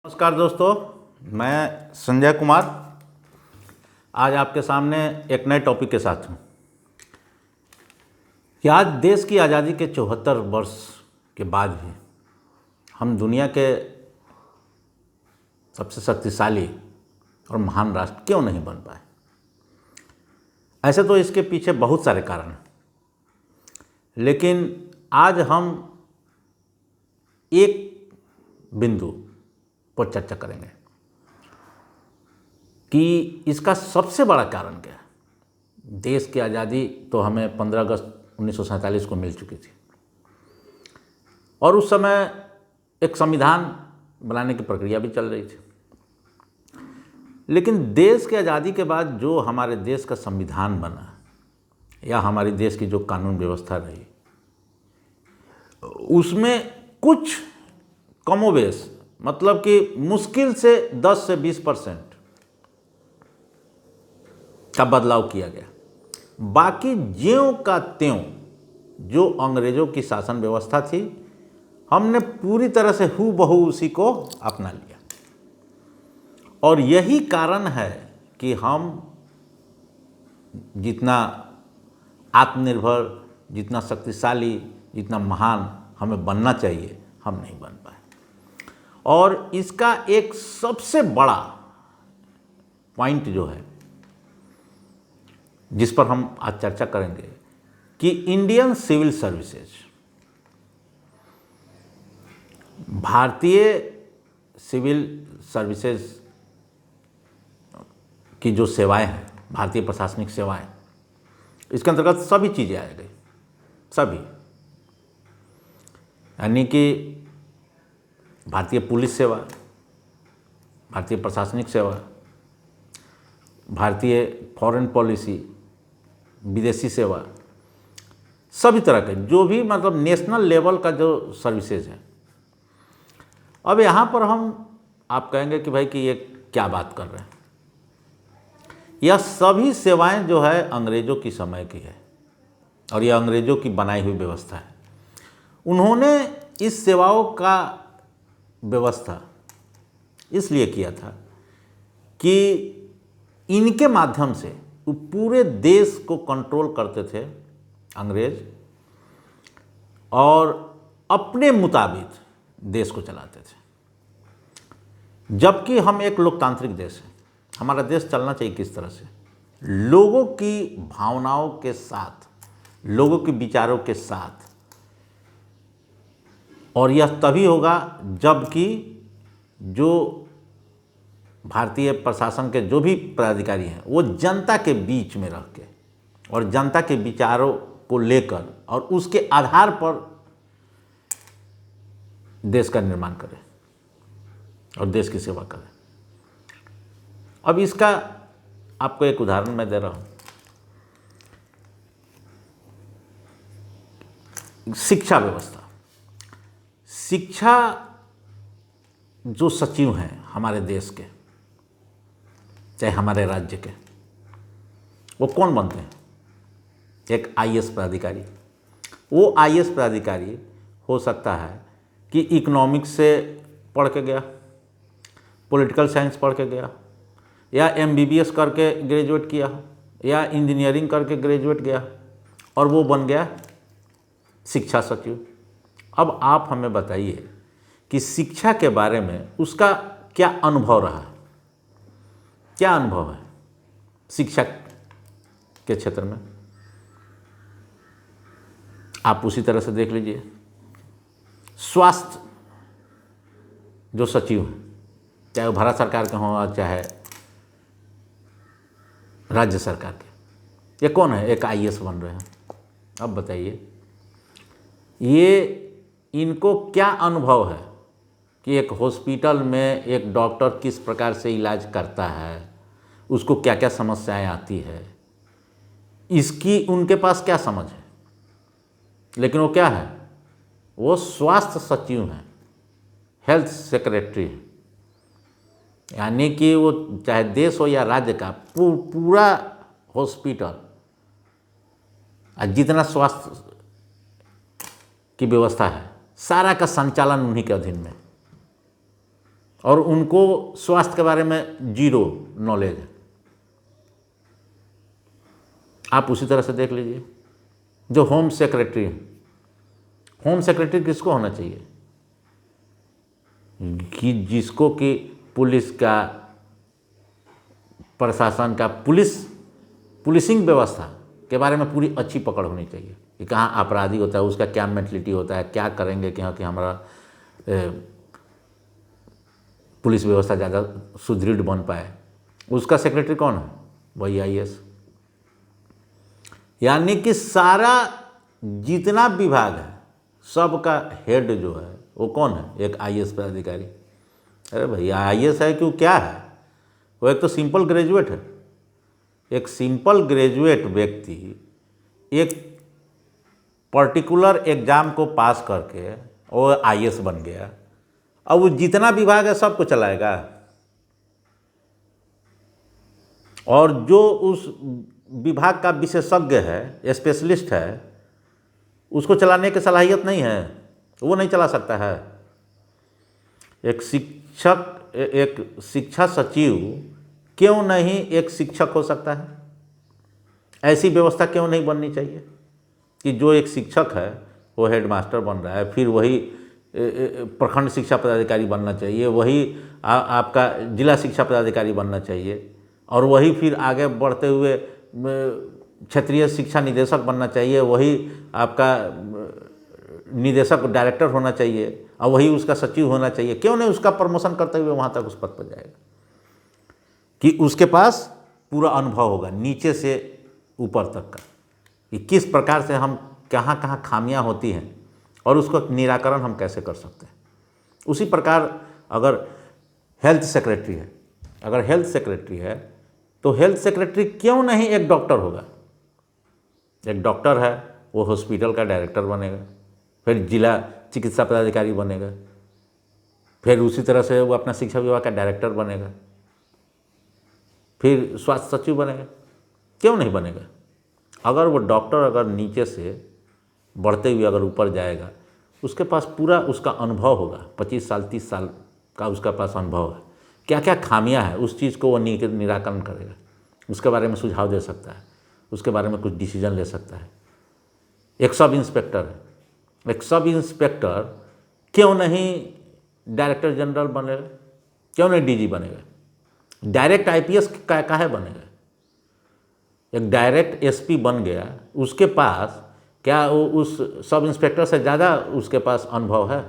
नमस्कार दोस्तों, मैं संजय कुमार आज आपके सामने एक नए टॉपिक के साथ हूँ कि आज देश की आज़ादी के 74 वर्ष के बाद भी हम दुनिया के सबसे शक्तिशाली और महान राष्ट्र क्यों नहीं बन पाए। ऐसे तो इसके पीछे बहुत सारे कारण हैं, लेकिन आज हम एक बिंदु पर चर्चा करेंगे कि इसका सबसे बड़ा कारण क्या है। देश की आज़ादी तो हमें 15 अगस्त 1947 को मिल चुकी थी और उस समय एक संविधान बनाने की प्रक्रिया भी चल रही थी, लेकिन देश की आज़ादी के बाद जो हमारे देश का संविधान बना या हमारी देश की जो कानून व्यवस्था रही, उसमें कुछ कमोबेश मतलब कि मुश्किल से 10 से 20% का बदलाव किया गया। बाकी ज्यों का त्यों जो अंग्रेज़ों की शासन व्यवस्था थी, हमने पूरी तरह से हूबहू उसी को अपना लिया। और यही कारण है कि हम जितना आत्मनिर्भर, जितना शक्तिशाली, जितना महान हमें बनना चाहिए, हम नहीं बन पाए। और इसका एक सबसे बड़ा पॉइंट जो है, जिस पर हम आज चर्चा करेंगे, कि इंडियन सिविल सर्विसेज, भारतीय सिविल सर्विसेज की जो सेवाएं हैं, भारतीय प्रशासनिक सेवाएं, इसके अंतर्गत सभी चीज़ें आ गई, सभी, यानी कि भारतीय पुलिस सेवा, भारतीय प्रशासनिक सेवा, भारतीय फॉरेन पॉलिसी, विदेशी सेवा, सभी तरह के जो भी मतलब नेशनल लेवल का जो सर्विसेज है। अब यहाँ पर आप कहेंगे कि भाई कि ये क्या बात कर रहे हैं। यह सभी सेवाएं जो है अंग्रेज़ों की समय की है और यह अंग्रेज़ों की बनाई हुई व्यवस्था है। उन्होंने इस सेवाओं का व्यवस्था इसलिए किया था कि इनके माध्यम से वो पूरे देश को कंट्रोल करते थे अंग्रेज और अपने मुताबिक देश को चलाते थे। जबकि हम एक लोकतांत्रिक देश है, हमारा देश चलना चाहिए किस तरह से, लोगों की भावनाओं के साथ, लोगों के विचारों के साथ। और यह तभी होगा जबकि जो भारतीय प्रशासन के जो भी पदाधिकारी हैं वो जनता के बीच में रह के और जनता के विचारों को लेकर और उसके आधार पर देश का निर्माण करें और देश की सेवा करें। अब इसका आपको एक उदाहरण मैं दे रहा हूँ। शिक्षा व्यवस्था, शिक्षा जो सचिव हैं हमारे देश के, चाहे हमारे राज्य के, वो कौन बनते हैं? एक आईएएस पदाधिकारी। वो आईएएस पदाधिकारी हो सकता है कि इकोनॉमिक्स से पढ़ के गया, पॉलिटिकल साइंस पढ़ के गया, या एमबीबीएस करके ग्रेजुएट किया, या इंजीनियरिंग करके ग्रेजुएट गया और वो बन गया शिक्षा सचिव। अब आप हमें बताइए कि शिक्षा के बारे में उसका क्या अनुभव रहा है, क्या अनुभव है शिक्षा के क्षेत्र में। आप उसी तरह से देख लीजिए, स्वास्थ्य जो सचिव हैं, चाहे वो भारत सरकार के हों चाहे राज्य सरकार के, ये कौन है? एक आईएएस बन रहे हैं। अब बताइए ये इनको क्या अनुभव है कि एक हॉस्पिटल में एक डॉक्टर किस प्रकार से इलाज करता है, उसको क्या क्या समस्याएं आती है, इसकी उनके पास क्या समझ है। लेकिन वो क्या है? वो स्वास्थ्य सचिव हैं, हेल्थ सेक्रेटरी हैं, यानी कि वो चाहे देश हो या राज्य का पूरा हॉस्पिटल जितना स्वास्थ्य की व्यवस्था है, सारा का संचालन उन्हीं के अधीन में। और उनको स्वास्थ्य के बारे में जीरो नॉलेज है। आप उसी तरह से देख लीजिए जो होम सेक्रेटरी हैं। होम सेक्रेटरी किसको होना चाहिए कि जिसको कि पुलिस का, प्रशासन का, पुलिसिंग व्यवस्था के बारे में पूरी अच्छी पकड़ होनी चाहिए कि कहाँ अपराधी होता है, उसका क्या मेंटलिटी होता है, क्या करेंगे कि हाँ कि हमारा पुलिस व्यवस्था ज़्यादा सुदृढ़ बन पाए। उसका सेक्रेटरी कौन है? वही आईएएस। यानी कि सारा जितना विभाग है सबका हेड जो है वो कौन है? एक आईएएस पदाधिकारी। अरे भैया आईएएस है क्यों, क्या है वो? एक तो सिंपल ग्रेजुएट है। एक सिंपल ग्रेजुएट व्यक्ति एक पर्टिकुलर एग्जाम को पास करके वो आईएएस बन गया। अब वो जितना विभाग है सबको चलाएगा, और जो उस विभाग का विशेषज्ञ है, स्पेशलिस्ट है, उसको चलाने की सलाहियत नहीं है, वो नहीं चला सकता है। एक शिक्षा सचिव क्यों नहीं एक शिक्षक हो सकता है? ऐसी व्यवस्था क्यों नहीं बननी चाहिए कि जो एक शिक्षक है वो हेडमास्टर बन रहा है, फिर वही प्रखंड शिक्षा पदाधिकारी बनना चाहिए, वही आपका जिला शिक्षा पदाधिकारी बनना चाहिए, और वही फिर आगे बढ़ते हुए क्षेत्रीय शिक्षा निदेशक बनना चाहिए, वही आपका निदेशक डायरेक्टर होना चाहिए, और वही उसका सचिव होना चाहिए। क्यों नहीं उसका प्रमोशन करते हुए वहाँ तक उस पद पर जाएगा कि उसके पास पूरा अनुभव होगा नीचे से ऊपर तक का, कि किस प्रकार से हम कहाँ कहाँ खामियां होती हैं और उसको निराकरण हम कैसे कर सकते हैं। उसी प्रकार अगर हेल्थ सेक्रेटरी है, तो हेल्थ सेक्रेटरी क्यों नहीं एक डॉक्टर होगा? एक डॉक्टर है वो हॉस्पिटल का डायरेक्टर बनेगा, फिर जिला चिकित्सा पदाधिकारी बनेगा, फिर उसी तरह से वो अपना शिक्षा विभाग का डायरेक्टर बनेगा, फिर स्वास्थ्य सचिव बनेगा। क्यों नहीं बनेगा? अगर वो डॉक्टर अगर नीचे से बढ़ते हुए अगर ऊपर जाएगा, उसके पास पूरा उसका अनुभव होगा, 25 साल 30 साल का उसका पास अनुभव है, क्या क्या खामियां हैं उस चीज़ को वो निराकरण करेगा, उसके बारे में सुझाव दे सकता है, उसके बारे में कुछ डिसीजन ले सकता है। एक सब इंस्पेक्टर है, एक सब इंस्पेक्टर क्यों नहीं डायरेक्टर जनरल बनेगा? क्यों नहीं डीजी बनेगा? डायरेक्ट आईपीएस काहे बनेगा? एक डायरेक्ट एसपी बन गया, उसके पास क्या वो उस सब इंस्पेक्टर से ज़्यादा उसके पास अनुभव है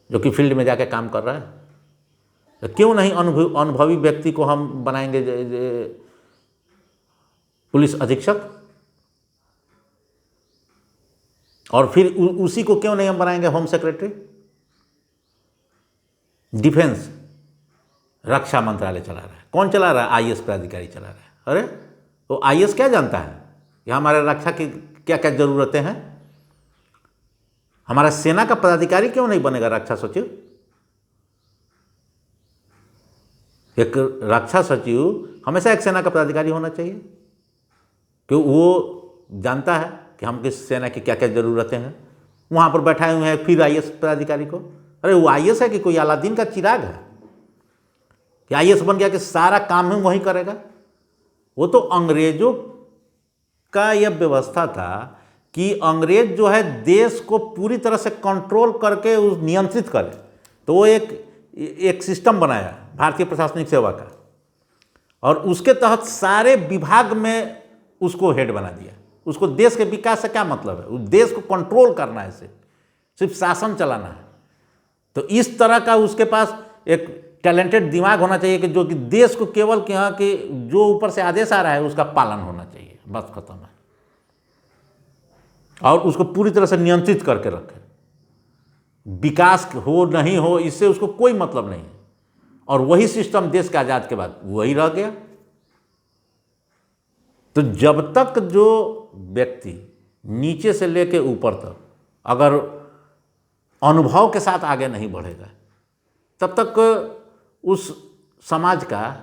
जो कि फील्ड में जाके काम कर रहा है? तो क्यों नहीं अनुभवी व्यक्ति को हम बनाएंगे पुलिस अधीक्षक, और फिर उसी को क्यों नहीं हम बनाएंगे होम सेक्रेटरी? डिफेंस रक्षा मंत्रालय चला रहा है, कौन चला रहा है? आईएएस पदाधिकारी चला रहा है। अरे तो आईएएस क्या जानता है कि हमारे रक्षा की क्या क्या जरूरतें हैं? हमारा सेना का पदाधिकारी क्यों नहीं बनेगा रक्षा सचिव? एक रक्षा सचिव हमेशा एक सेना का पदाधिकारी होना चाहिए, कि वो जानता है कि हम किस सेना की क्या क्या जरूरतें हैं। वहाँ पर बैठाए हुए हैं फिर आईएएस पदाधिकारी को। अरे वो आईएएस है कि कोई अलादीन का चिराग है कि आईएएस बन गया कि सारा काम ही वही करेगा? वो तो अंग्रेजों का यह व्यवस्था था कि अंग्रेज जो है देश को पूरी तरह से कंट्रोल करके उस नियंत्रित करे, तो वो एक सिस्टम बनाया भारतीय प्रशासनिक सेवा का, और उसके तहत सारे विभाग में उसको हेड बना दिया। उसको देश के विकास से क्या मतलब है? उस देश को कंट्रोल करना है, सिर्फ शासन चलाना है। तो इस तरह का उसके पास एक टैलेंटेड दिमाग होना चाहिए कि जो कि देश को केवल कि हाँ कि जो ऊपर से आदेश आ रहा है उसका पालन होना चाहिए, बस खत्म है, और उसको पूरी तरह से नियंत्रित करके रखे। विकास हो नहीं हो इससे उसको कोई मतलब नहीं है, और वही सिस्टम देश के आजाद के बाद वही रह गया। तो जब तक जो व्यक्ति नीचे से लेकर ऊपर तक अगर अनुभव के साथ आगे नहीं बढ़ेगा, तब तक उस समाज का,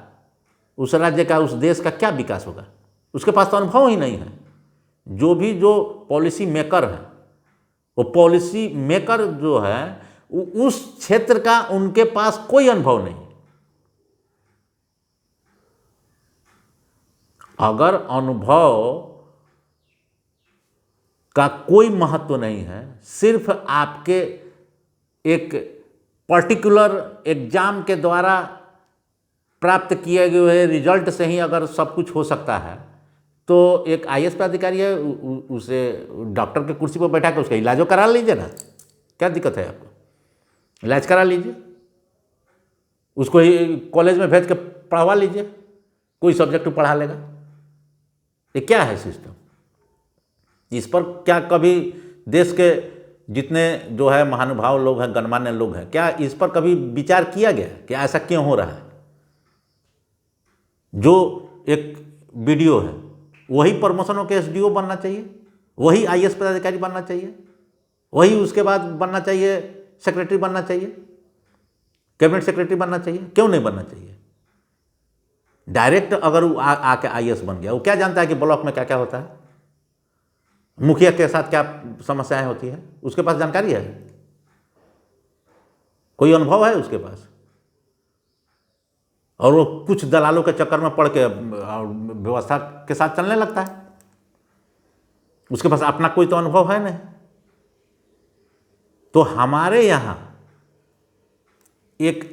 उस राज्य का, उस देश का क्या विकास होगा? उसके पास तो अनुभव ही नहीं है। जो पॉलिसी मेकर है, वो पॉलिसी मेकर जो है उस क्षेत्र का उनके पास कोई अनुभव नहीं। अगर अनुभव का कोई महत्व नहीं है, सिर्फ आपके एक पर्टिकुलर एग्जाम के द्वारा प्राप्त किए गए रिजल्ट से ही अगर सब कुछ हो सकता है, तो एक आईएएस अधिकारी है, उसे डॉक्टर के कुर्सी पर बैठा कर उसका इलाज करा लीजिए ना, क्या दिक्कत है आपको? इलाज करा लीजिए, उसको कॉलेज में भेज के पढ़वा लीजिए, कोई सब्जेक्ट पढ़ा लेगा। ये क्या है सिस्टम? इस पर क्या कभी देश के जितने जो है महानुभाव लोग हैं, गणमान्य लोग हैं, क्या इस पर कभी विचार किया गया कि ऐसा क्यों हो रहा है? जो एक बीडीओ है वही प्रमोशन होकर एसडीओ बनना चाहिए, वही आईएएस पदाधिकारी बनना चाहिए, वही उसके बाद बनना चाहिए सेक्रेटरी बनना चाहिए, कैबिनेट सेक्रेटरी बनना चाहिए, क्यों नहीं बनना चाहिए? डायरेक्ट अगर वो आके आईएएस बन गया, वो क्या जानता है कि ब्लॉक में क्या क्या होता है, मुखिया के साथ क्या समस्याएं होती है? उसके पास जानकारी है? कोई अनुभव है उसके पास? और वो कुछ दलालों के चक्कर में पड़ के व्यवस्था के साथ चलने लगता है। उसके पास अपना कोई तो अनुभव है नहीं। तो हमारे यहाँ एक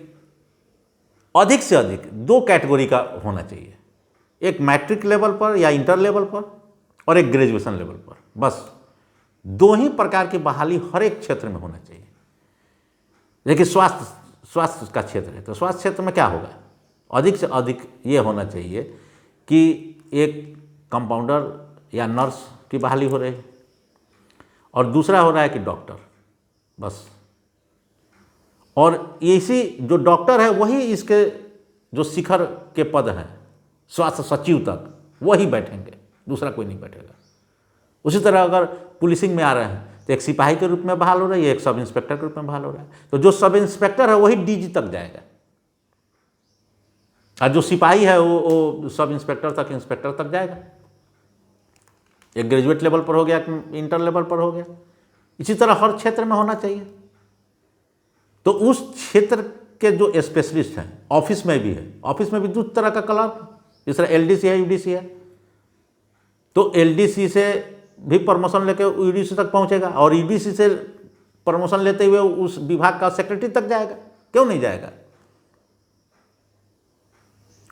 अधिक से अधिक 2 कैटेगरी का होना चाहिए, एक मैट्रिक लेवल पर या इंटर लेवल पर और एक ग्रेजुएशन लेवल पर। बस 2 ही प्रकार की बहाली हर एक क्षेत्र में होना चाहिए। देखिए स्वास्थ्य का क्षेत्र है, तो स्वास्थ्य क्षेत्र में क्या होगा? अधिक से अधिक ये होना चाहिए कि एक कंपाउंडर या नर्स की बहाली हो रही है, और दूसरा हो रहा है कि डॉक्टर, बस। और इसी जो डॉक्टर है वही इसके जो शिखर के पद हैं, स्वास्थ्य सचिव तक, वही बैठेंगे, दूसरा कोई नहीं बैठेगा। उसी तरह अगर पुलिसिंग में आ रहे हैं तो एक सिपाही के रूप में बहाल हो रहा है, एक सब इंस्पेक्टर के रूप में बहाल हो रहा है, तो जो सब इंस्पेक्टर है वही डीजी तक जाएगा, और जो सिपाही है वो सब इंस्पेक्टर तक, इंस्पेक्टर तक जाएगा। एक ग्रेजुएट लेवल पर हो गया, इंटर लेवल पर हो गया। इसी तरह हर क्षेत्र में होना चाहिए। तो उस क्षेत्र के जो स्पेशलिस्ट हैं, ऑफिस में भी है, ऑफिस में भी 2 तरह का क्लर्क, जिस तरह एलडीसी है, यूडीसी है, तो एलडीसी से भी प्रमोशन लेके यूडीसी तक पहुंचेगा, और यूडीसी से प्रमोशन लेते हुए उस विभाग का सेक्रेटरी तक जाएगा। क्यों नहीं जाएगा?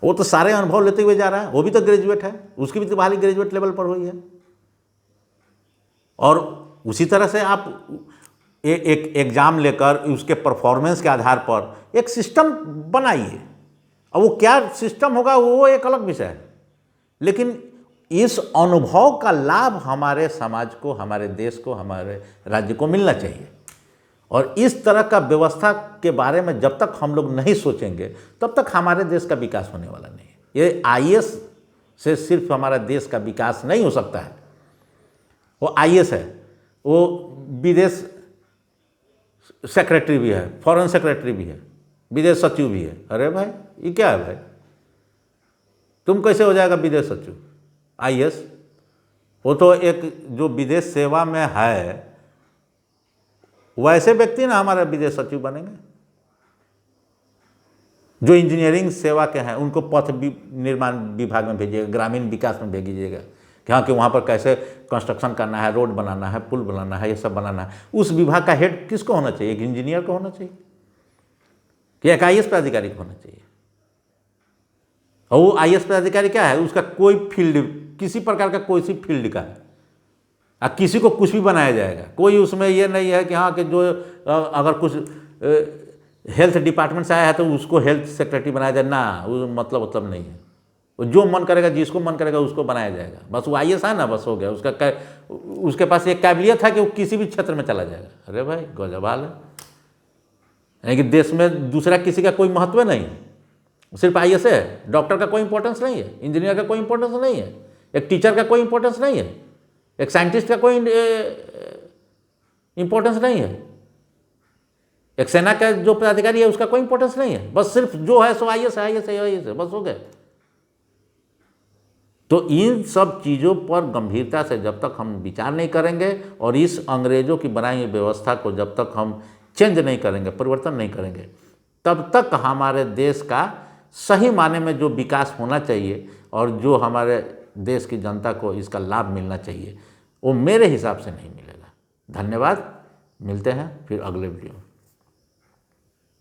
वो तो सारे अनुभव लेते हुए जा रहा है, वो भी तो ग्रेजुएट है, उसकी भी तो बहाली ग्रेजुएट लेवल पर हुई है। और उसी तरह से आप एक एग्जाम लेकर उसके परफॉर्मेंस के आधार पर एक सिस्टम बनाइए। अब वो क्या सिस्टम होगा वो एक अलग विषय है, लेकिन इस अनुभव का लाभ हमारे समाज को, हमारे देश को, हमारे राज्य को मिलना चाहिए। और इस तरह का व्यवस्था के बारे में जब तक हम लोग नहीं सोचेंगे तब तक हमारे देश का विकास होने वाला नहीं है। ये आईएएस से सिर्फ हमारा देश का विकास नहीं हो सकता है। वो आईएएस है, वो विदेश सेक्रेटरी भी है, फॉरेन सेक्रेटरी भी है, विदेश सचिव भी है। अरे भाई ये क्या है भाई? तुम कैसे हो जाएगा विदेश सचिव आईएएस? वो तो एक जो विदेश सेवा में है वैसे व्यक्ति ना हमारा विदेश सचिव बनेंगे। जो इंजीनियरिंग सेवा के हैं उनको पथ निर्माण विभाग में भेजिएगा, ग्रामीण विकास में भेजिएगा कि हाँ कि वहाँ पर कैसे कंस्ट्रक्शन करना है, रोड बनाना है, पुल बनाना है, ये सब बनाना है। उस विभाग का हेड किसको होना चाहिए? एक इंजीनियर को होना चाहिए कि एक आईएएस पदाधिकारी को होना चाहिए। और वो आईएएस पदाधिकारी क्या है? उसका कोई फील्ड, किसी प्रकार का कोई सी फील्ड का है, किसी को कुछ भी बनाया जाएगा। कोई उसमें ये नहीं है कि हाँ कि जो अगर कुछ हेल्थ डिपार्टमेंट से आया है तो उसको हेल्थ सेक्रेटरी बनाया जाए, ना, वो मतलब नहीं है। वो जो मन करेगा, जिसको मन करेगा उसको बनाया जाएगा। बस वो आईएएस है ना, बस हो गया। उसके पास एक काबिलियत है कि वो किसी भी क्षेत्र में चला जाएगा। अरे भाई गजब हाल है। यानी कि देश में दूसरा किसी का कोई महत्व नहीं है, सिर्फ आईएएस है। डॉक्टर का कोई इंपॉर्टेंस नहीं है, इंजीनियर का कोई इंपॉर्टेंस नहीं है, एक टीचर का कोई इंपॉर्टेंस नहीं है, एक साइंटिस्ट का कोई इंपॉर्टेंस नहीं है, एक सेना का जो पदाधिकारी है उसका कोई इंपॉर्टेंस नहीं है। बस सिर्फ जो है सो आईएएस है, आईएएस है, आईएएस है, बस हो गए। तो इन सब चीज़ों पर गंभीरता से जब तक हम विचार नहीं करेंगे और इस अंग्रेजों की बनाई हुई व्यवस्था को जब तक हम चेंज नहीं करेंगे, परिवर्तन नहीं करेंगे, तब तक हमारे देश का सही माने में जो विकास होना चाहिए और जो हमारे देश की जनता को इसका लाभ मिलना चाहिए वो मेरे हिसाब से नहीं मिलेगा। धन्यवाद, मिलते हैं फिर अगले वीडियो में।